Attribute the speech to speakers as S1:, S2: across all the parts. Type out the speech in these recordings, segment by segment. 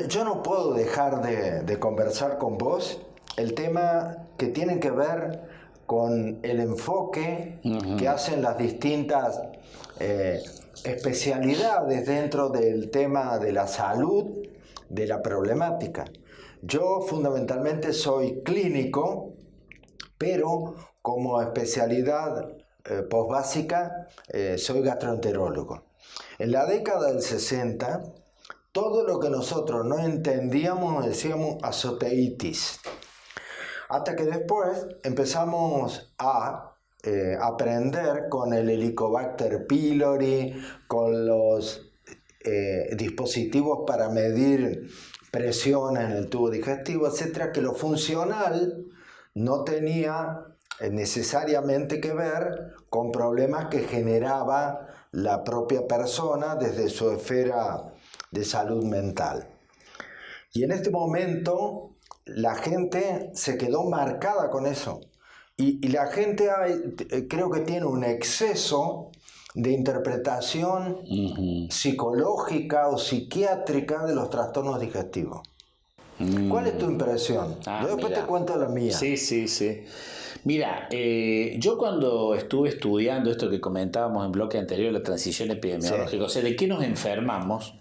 S1: Yo no puedo dejar de conversar con vos el tema que tiene que ver con el enfoque que hacen las distintas especialidades dentro del tema de la salud, de la problemática. Yo fundamentalmente soy clínico, pero como especialidad posbásica soy gastroenterólogo. En la década del 60, todo lo que nosotros no entendíamos decíamos azoteitis. Hasta que después empezamos a aprender con el Helicobacter pylori, con los dispositivos para medir presión en el tubo digestivo, etcétera, que lo funcional no tenía necesariamente que ver con problemas que generaba la propia persona desde su esfera de salud mental. Y en este momento la gente se quedó marcada con eso. Y la gente creo que tiene un exceso de interpretación psicológica o psiquiátrica de los trastornos digestivos. ¿Cuál es tu impresión? Yo después te cuento la mía.
S2: Sí. Mira, yo cuando estuve estudiando esto que comentábamos en bloque anterior, la transición epidemiológica, o sea, de qué nos enfermamos,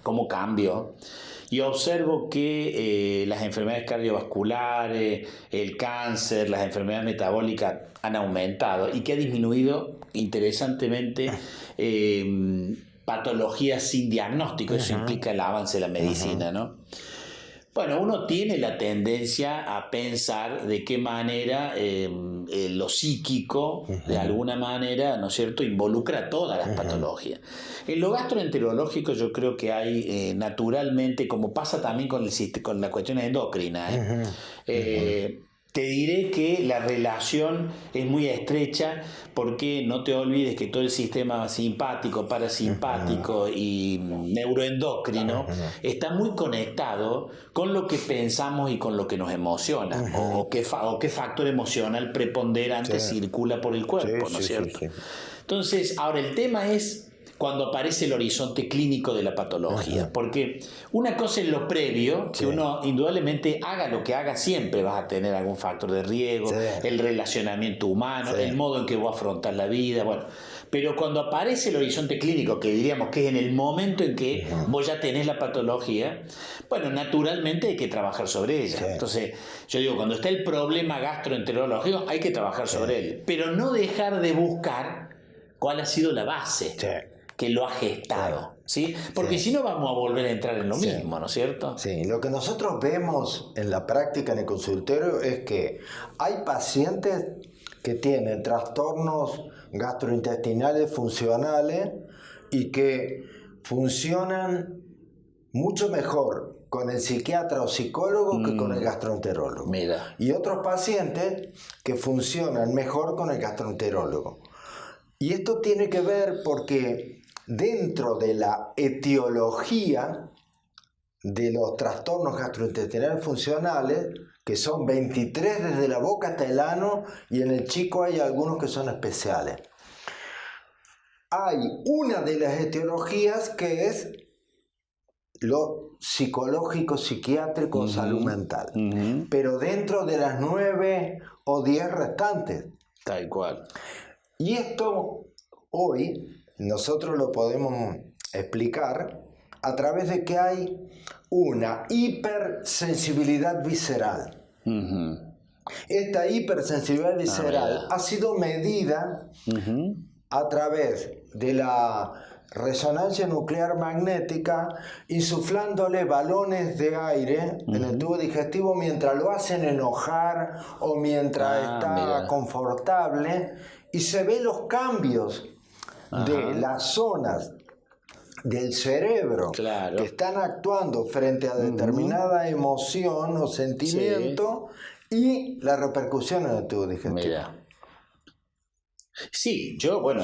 S2: cómo cambió, y observo que las enfermedades cardiovasculares, el cáncer, las enfermedades metabólicas han aumentado y que ha disminuido interesantemente patologías sin diagnóstico. Eso implica el avance de la medicina, ¿no? Bueno, uno tiene la tendencia a pensar de qué manera lo psíquico, de alguna manera, ¿no es cierto?, involucra todas las patologías. En lo gastroenterológico yo creo que hay naturalmente, como pasa también con la cuestión endocrina, te diré que la relación es muy estrecha porque no te olvides que todo el sistema simpático, parasimpático y neuroendocrino está muy conectado con lo que pensamos y con lo que nos emociona, o qué factor emocional preponderante circula por el cuerpo, ¿no es cierto? Sí. Entonces, ahora el tema es cuando aparece el horizonte clínico de la patología. Porque una cosa es lo previo, que uno indudablemente haga lo que haga, siempre vas a tener algún factor de riesgo, el relacionamiento humano, el modo en que vos afrontás la vida, bueno. Pero cuando aparece el horizonte clínico, que diríamos que es en el momento en que vos ya tenés la patología, bueno, naturalmente hay que trabajar sobre ella. Entonces, yo digo, cuando está el problema gastroenterológico, hay que trabajar sobre él, pero no dejar de buscar cuál ha sido la base que lo ha gestado, ¿sí? Porque si no vamos a volver a entrar en lo mismo, ¿no es cierto?
S1: Sí, lo que nosotros vemos en la práctica en el consultorio es que hay pacientes que tienen trastornos gastrointestinales funcionales y que funcionan mucho mejor con el psiquiatra o psicólogo que con el gastroenterólogo.
S2: Mira.
S1: Y otros pacientes que funcionan mejor con el gastroenterólogo. Y esto tiene que ver porque dentro de la etiología de los trastornos gastrointestinales funcionales, que son 23 desde la boca hasta el ano, y en el chico hay algunos que son especiales, hay una de las etiologías que es lo psicológico, psiquiátrico, salud mental, pero dentro de las 9 o 10 restantes.
S2: Tal cual.
S1: Y esto hoy nosotros lo podemos explicar a través de que hay una hipersensibilidad visceral. Esta hipersensibilidad visceral ha sido medida a través de la resonancia nuclear magnética, insuflándole balones de aire en el tubo digestivo mientras lo hacen enojar o mientras está confortable, y se ven los cambios de las zonas del cerebro que están actuando frente a determinada emoción o sentimiento y la repercusión en el tubo digestivo.
S2: Mira. Sí,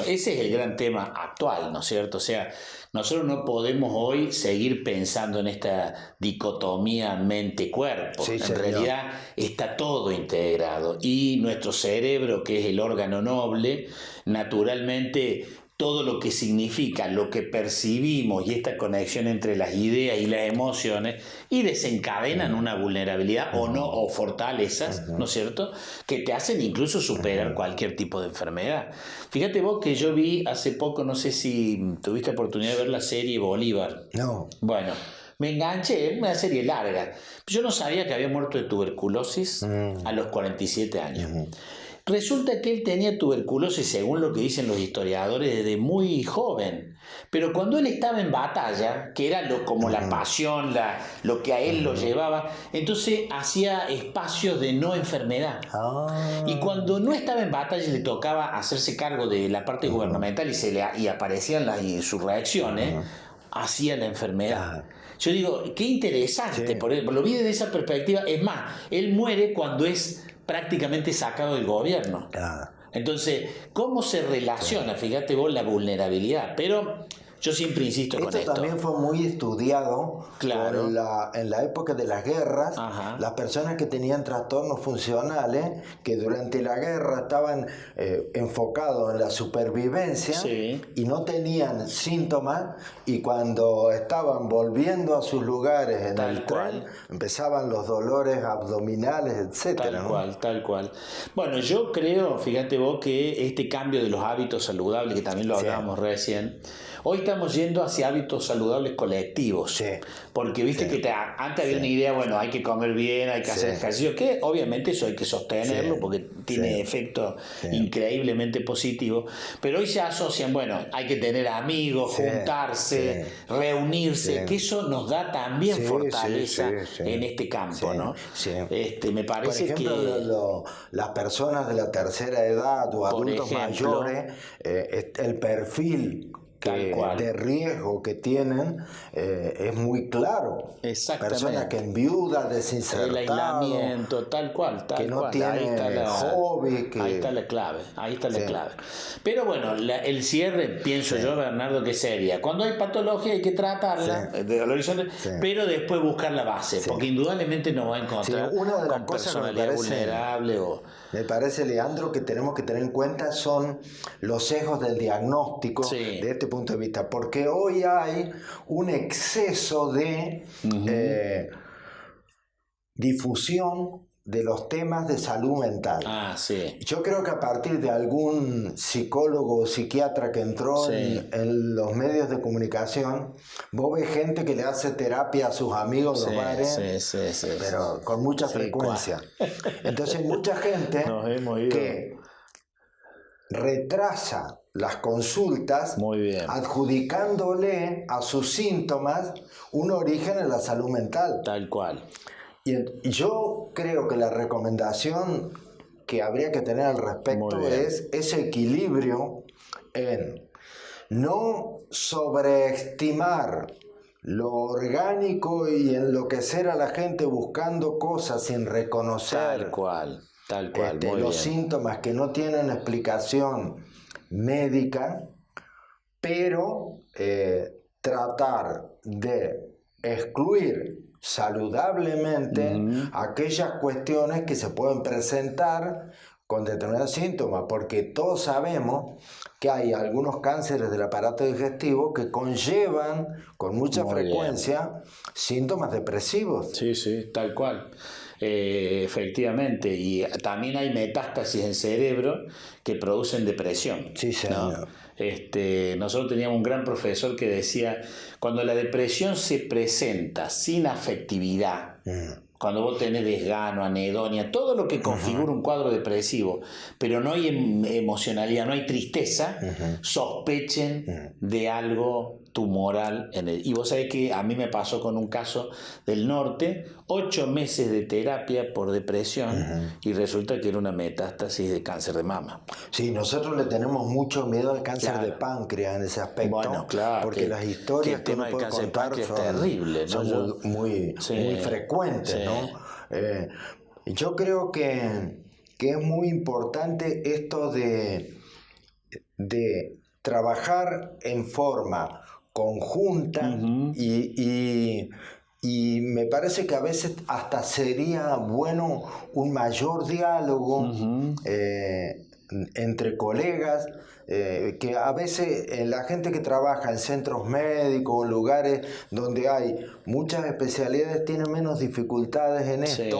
S2: ese es el gran tema actual, ¿no es cierto? O sea, nosotros no podemos hoy seguir pensando en esta dicotomía mente-cuerpo. En realidad está todo integrado y nuestro cerebro, que es el órgano noble, naturalmente todo lo que significa, lo que percibimos y esta conexión entre las ideas y las emociones y desencadenan una vulnerabilidad o no, o fortalezas, ¿no es cierto?, que te hacen incluso superar cualquier tipo de enfermedad. Fíjate vos que yo vi hace poco, no sé si tuviste oportunidad de ver la serie Bolívar.
S1: No.
S2: Bueno, me enganché, una serie larga. Yo no sabía que había muerto de tuberculosis a los 47 años. Resulta que él tenía tuberculosis, según lo que dicen los historiadores, desde muy joven. Pero cuando él estaba en batalla, que era como la pasión, lo que a él lo llevaba, entonces hacía espacios de no enfermedad. Y cuando no estaba en batalla y le tocaba hacerse cargo de la parte gubernamental y aparecían sus reacciones, hacía la enfermedad. Yo digo, qué interesante, lo vi desde esa perspectiva. Es más, él muere cuando es prácticamente sacado del gobierno. Entonces, ¿cómo se relaciona? Fíjate vos la vulnerabilidad. Pero yo siempre insisto con esto.
S1: Esto también fue muy estudiado
S2: Claro.
S1: en la época de las guerras. Las personas que tenían trastornos funcionales, que durante la guerra estaban enfocados en la supervivencia y no tenían síntomas, y cuando estaban volviendo a sus lugares en el tren, empezaban los dolores abdominales, etcétera.
S2: Tal cual. Bueno, yo creo, fíjate vos, que este cambio de los hábitos saludables, que también lo hablábamos recién, hoy estamos yendo hacia hábitos saludables colectivos. Porque viste que antes había una idea, bueno, hay que comer bien, hay que hacer ejercicio, que obviamente eso hay que sostenerlo porque tiene efectos increíblemente positivos. Pero hoy se asocian, bueno, hay que tener amigos, juntarse, reunirse, que eso nos da también fortaleza en este campo, ¿no? Me parece
S1: por ejemplo,
S2: que
S1: las personas de la tercera edad o adultos mayores, el perfil de riesgo que tienen es muy claro.
S2: Exactamente.
S1: Personas que enviudan, desinsertados,
S2: el aislamiento, tal cual,
S1: que no tienen hobby.
S2: Ahí está la clave, clave. Pero bueno, el cierre, pienso yo, Bernardo, que sería, cuando hay patología hay que tratarla, de horizonte, pero después buscar la base, porque indudablemente nos va a encontrar
S1: una de las
S2: con
S1: cosas
S2: personalidad vulnerable.
S1: Me parece, Leandro, que tenemos que tener en cuenta son los sesgos del diagnóstico de este punto de vista, porque hoy hay un exceso de difusión de los temas de salud mental. Yo creo que a partir de algún psicólogo o psiquiatra que entró en los medios de comunicación, vos ves gente que le hace terapia a sus amigos en los bares, pero con mucha frecuencia. Entonces mucha gente que retrasa las consultas adjudicándole a sus síntomas un origen en la salud mental.
S2: Tal cual.
S1: Y yo creo que la recomendación que habría que tener al respecto es ese equilibrio en no sobreestimar lo orgánico y enloquecer a la gente buscando cosas sin reconocer los síntomas que no tienen explicación médica, pero tratar de excluir saludablemente aquellas cuestiones que se pueden presentar con determinados síntomas, porque todos sabemos que hay algunos cánceres del aparato digestivo que conllevan con mucha frecuencia síntomas depresivos.
S2: Tal cual. Efectivamente, y también hay metástasis en cerebro que producen depresión.
S1: Señor.
S2: Nosotros teníamos un gran profesor que decía, cuando la depresión se presenta sin afectividad, cuando vos tenés desgano, anedonia, todo lo que configura un cuadro depresivo, pero no hay emocionalidad, no hay tristeza, sospechen de algo tumoral en él. Y vos sabés que a mí me pasó con un caso del norte, 8 meses de terapia por depresión y resulta que era una metástasis de cáncer de mama.
S1: Sí, nosotros le tenemos mucho miedo al cáncer de páncreas en ese aspecto.
S2: Bueno, claro.
S1: Porque las historias
S2: que
S1: uno puede contar
S2: son terribles, ¿no?
S1: Son muy frecuentes, ¿no? Yo creo que es muy importante esto de trabajar en forma conjunta y me parece que a veces hasta sería bueno un mayor diálogo entre colegas que a veces la gente que trabaja en centros médicos, en lugares donde hay muchas especialidades, tiene menos dificultades en esto,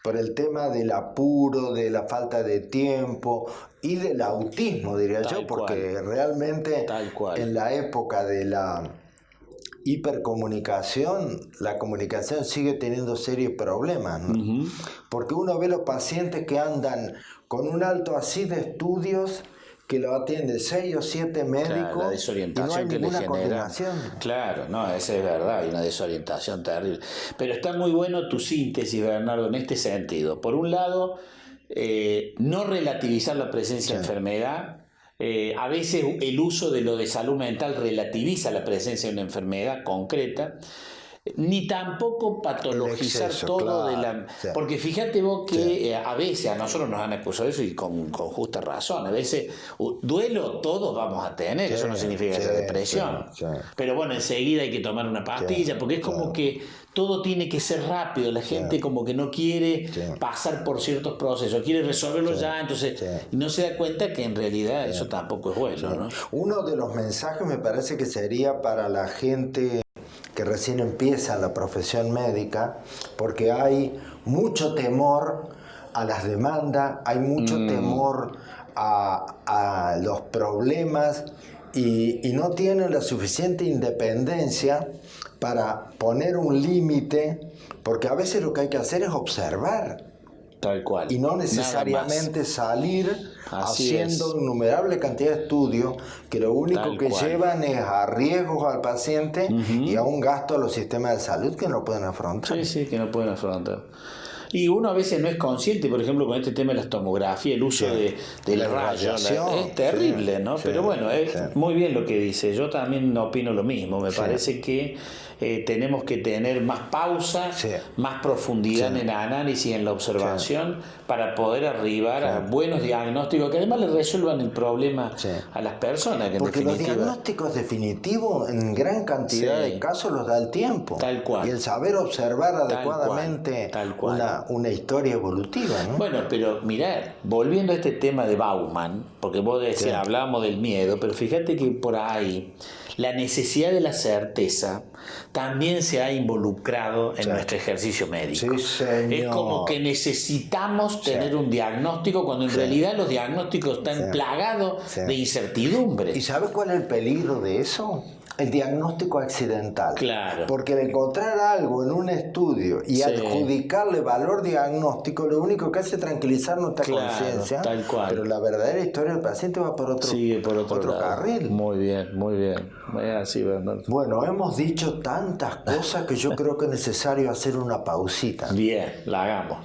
S1: por el tema del apuro, de la falta de tiempo y del autismo, diría yo, porque realmente en la época de la hipercomunicación, la comunicación sigue teniendo serios problemas, ¿no? Porque uno ve los pacientes que andan con un alto así de estudios, que lo atiende 6 o 7 médicos,
S2: la desorientación
S1: y no hay
S2: que
S1: ninguna
S2: le genera.
S1: Coordinación.
S2: Claro, no, eso es verdad, hay una desorientación terrible. Pero está muy bueno tu síntesis, Bernardo, en este sentido. Por un lado, no relativizar la presencia de enfermedad. A veces el uso de lo de salud mental relativiza la presencia de una enfermedad concreta, ni tampoco patologizar exceso, todo de la... Porque fíjate vos que a veces a nosotros nos han acusado eso y con justa razón. A veces duelo todos vamos a tener, eso no significa que sea depresión. Pero bueno, enseguida hay que tomar una pastilla, porque es como que todo tiene que ser rápido. La gente como que no quiere pasar por ciertos procesos, quiere resolverlo ya, entonces y no se da cuenta que en realidad eso tampoco es bueno, ¿no?
S1: Uno de los mensajes me parece que sería para la gente que recién empieza la profesión médica, porque hay mucho temor a las demandas, hay mucho temor a los problemas y no tienen la suficiente independencia para poner un límite, porque a veces lo que hay que hacer es observar.
S2: Tal cual.
S1: Y no necesariamente salir haciendo innumerable cantidad de estudios que lo único que llevan es a riesgos al paciente y a un gasto a los sistemas de salud que no pueden afrontar.
S2: Sí, que no pueden afrontar. Y uno a veces no es consciente, por ejemplo, con este tema de las tomografías, el uso del rayo, es terrible, ¿no? Pero bueno, es muy bien lo que dice. Yo también opino lo mismo. Me parece que tenemos que tener más pausa, más profundidad en el análisis, en la observación, para poder arribar a buenos diagnósticos que además le resuelvan el problema a las personas. Que
S1: porque los diagnósticos definitivos en gran cantidad de casos los da el tiempo.
S2: Tal cual.
S1: Y el saber observar adecuadamente una historia evolutiva, ¿no?
S2: Bueno, pero mirá, volviendo a este tema de Bauman, porque vos decías, hablábamos del miedo, pero fíjate que por ahí la necesidad de la certeza también se ha involucrado en nuestro ejercicio médico.
S1: Sí, señor.
S2: Es como que necesitamos tener un diagnóstico cuando en realidad los diagnósticos están plagados de incertidumbre.
S1: ¿Y sabes cuál es el peligro de eso? El diagnóstico accidental.
S2: Claro.
S1: Porque al encontrar algo en un estudio y adjudicarle valor diagnóstico, lo único que hace es tranquilizar nuestra conciencia.
S2: Tal cual.
S1: Pero la verdadera historia del paciente va por otro carril.
S2: Muy bien. Es así, Bernardo.
S1: Bueno, hemos dicho tantas cosas que yo creo que es necesario hacer una pausita.
S2: Bien, la hagamos.